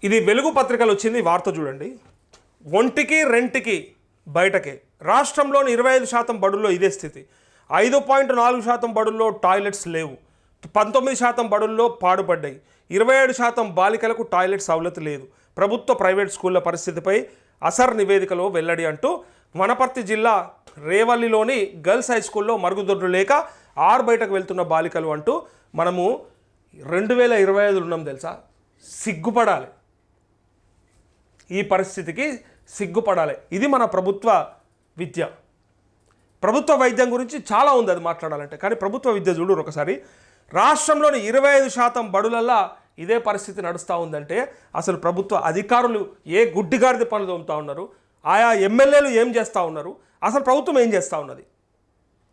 ఇది వెలుగు పత్రికలు వచ్చింది వార్త చూడండి. ఒంటికి రెంటికి బయటకే రాష్ట్రంలోని 25% బడుల్లో ఇదే స్థితి. 5.4% బడుల్లో టాయిలెట్స్ లేవు. 19% బడుల్లో పాడుపడ్డాయి. 27% బాలికలకు టాయిలెట్ సౌలత్ లేదు. ప్రభుత్వ ప్రైవేట్ స్కూళ్ల పరిస్థితిపై అసర్ నివేదికలో వెల్లడి అంటూ వనపర్తి జిల్లా రేవల్లిలోని గర్ల్స్ హై స్కూల్లో మరుగుదొడ్లు లేక బయటకు వెళ్తున్న బాలికలు అంటూ మనము 2025 ఉన్నాం తెలుసా. సిగ్గుపడాలి, ఈ పరిస్థితికి సిగ్గుపడాలి. ఇది మన ప్రభుత్వ విద్య. ప్రభుత్వ వైద్యం గురించి చాలా ఉంది అది మాట్లాడాలంటే, కానీ ప్రభుత్వ విద్య చూడరు ఒకసారి. రాష్ట్రంలోని 25% బడులల్లా ఇదే పరిస్థితి నడుస్తూ ఉందంటే అసలు ప్రభుత్వ అధికారులు ఏ గుడ్డిగారిది పనులు తోముతూ ఉన్నారు, ఆయా ఎమ్మెల్యేలు ఏం చేస్తూ ఉన్నారు, అసలు ప్రభుత్వం ఏం చేస్తూ ఉన్నది?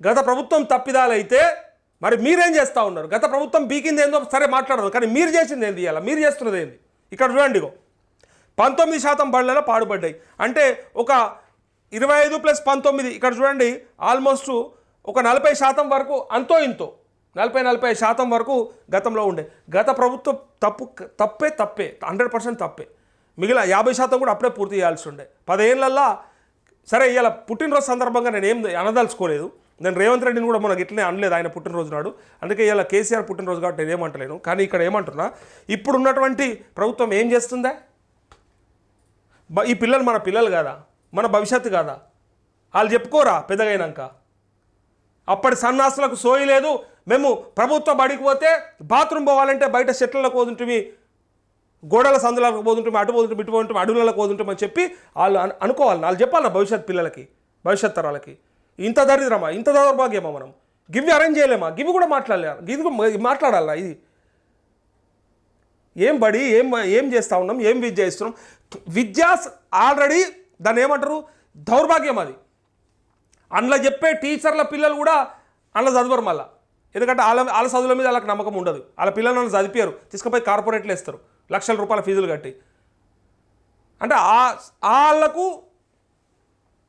గత ప్రభుత్వం తప్పిదాలైతే మరి మీరేం చేస్తూ ఉన్నారు? గత ప్రభుత్వం బీకింది ఏందో సరే మాట్లాడదు, కానీ మీరు చేసింది ఏంది? ఇలా మీరు చేస్తున్నది ఏంది? ఇక్కడ చూడండి, 19% బడులలో పాడుపడ్డాయి అంటే ఒక 25 + 19 ఇక్కడ చూడండి, ఆల్మోస్ట్ ఒక 40% వరకు అంతో ఇంతో 40-45% వరకు గతంలో ఉండే. గత ప్రభుత్వం తప్పే 100% తప్పే. మిగిలిన 50% కూడా అప్పుడే పూర్తి చేయాల్సి ఉండే. 10 ఏళ్ళల్లో సరే ఇవాళ పుట్టినరోజు సందర్భంగా నేను ఏం అనదలుచుకోలేదు. నేను రేవంత్ రెడ్డిని కూడా మనకి ఇట్లనే అనలేదు ఆయన పుట్టినరోజు నాడు. అందుకే ఇలా కేసీఆర్ పుట్టినరోజు కాబట్టి నేను ఏమంటలేను. కానీ ఇక్కడ ఏమంటున్నా, ఇప్పుడున్నటువంటి ప్రభుత్వం ఏం చేస్తుందా? ఈ పిల్లలు మన పిల్లలు కాదా? మన భవిష్యత్తు కాదా? వాళ్ళు చెప్పుకోరా పెద్దగైనాక? అప్పటి సన్నాసులకు సోయి లేదు. మేము ప్రభుత్వ బడికి పోతే బాత్రూమ్ పోవాలంటే బయట చెట్లకు పోతుంటే, గోడల సందులకు పోతుంటే, అటు పోతుంటే, ఇటు పోతుంటే, అడవులకు పోతుంటామని చెప్పి వాళ్ళు అనుకోవాలి. వాళ్ళు చెప్పాలి భవిష్యత్ పిల్లలకి, భవిష్యత్ తరాలకి. ఇంత దరిద్రమా, ఇంత దౌర్భాగ్యమా? మనం గివి అరేంజ్ చేయలేమా? గివి కూడా మాట్లాడలేరు. గివి మాట్లాడాలా? ఇది ఏం బడి, ఏం చేస్తూ ఉన్నాం, ఏం విద్య ఇస్తున్నాం? విద్య ఆల్రెడీ దాన్ని ఏమంటారు, దౌర్భాగ్యం అది. అందులో చెప్పే టీచర్ల పిల్లలు కూడా అందులో చదవరు మళ్ళీ. ఎందుకంటే వాళ్ళ చదువుల మీద వాళ్ళకి నమ్మకం ఉండదు. వాళ్ళ పిల్లలను చదివారు, తీసుకుపోయి కార్పొరేట్లు వేస్తారు లక్షల రూపాయల ఫీజులు కట్టి. అంటే వాళ్ళకు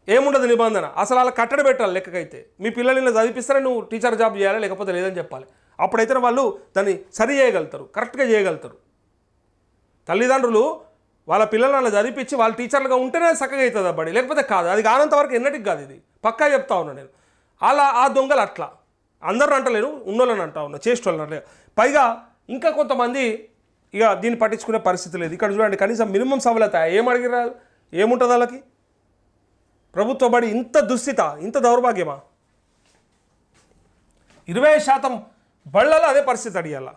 ఏముండదు నిబంధన, అసలు వాళ్ళకి కట్టడి పెట్టాలి. లెక్కకైతే మీ పిల్లల్ని చదివిస్తారే నువ్వు టీచర్ జాబ్ చేయాలి, లేకపోతే లేదని చెప్పాలి. అప్పుడైతే వాళ్ళు దాన్ని సరి చేయగలుగుతారు, కరెక్ట్గా చేయగలుగుతారు. తల్లిదండ్రులు వాళ్ళ పిల్లలను చదివించి వాళ్ళ టీచర్లుగా ఉంటేనే చక్కగా అవుతుంది అబ్బడి, లేకపోతే కాదు. అది కానంత వరకు ఎన్నటికి కాదు. ఇది పక్కా చెప్తా ఉన్నా నేను. అలా ఆ దొంగలు అట్లా అందరిని అంటలేను, ఉన్నోళ్ళని అంటా ఉన్నా, చేసేటోళ్ళని అంటలేదు. పైగా ఇంకా కొంతమంది ఇక దీన్ని పట్టించుకునే పరిస్థితి లేదు. ఇక్కడ చూడండి, కనీసం మినిమం సవలత ఏం అడిగిరాదు, ఏముంటుంది వాళ్ళకి? ప్రభుత్వ బడి ఇంత దుస్థిత, ఇంత దౌర్భాగ్యమా? 20% బళ్ళలో అదే పరిస్థితి అడిగాల.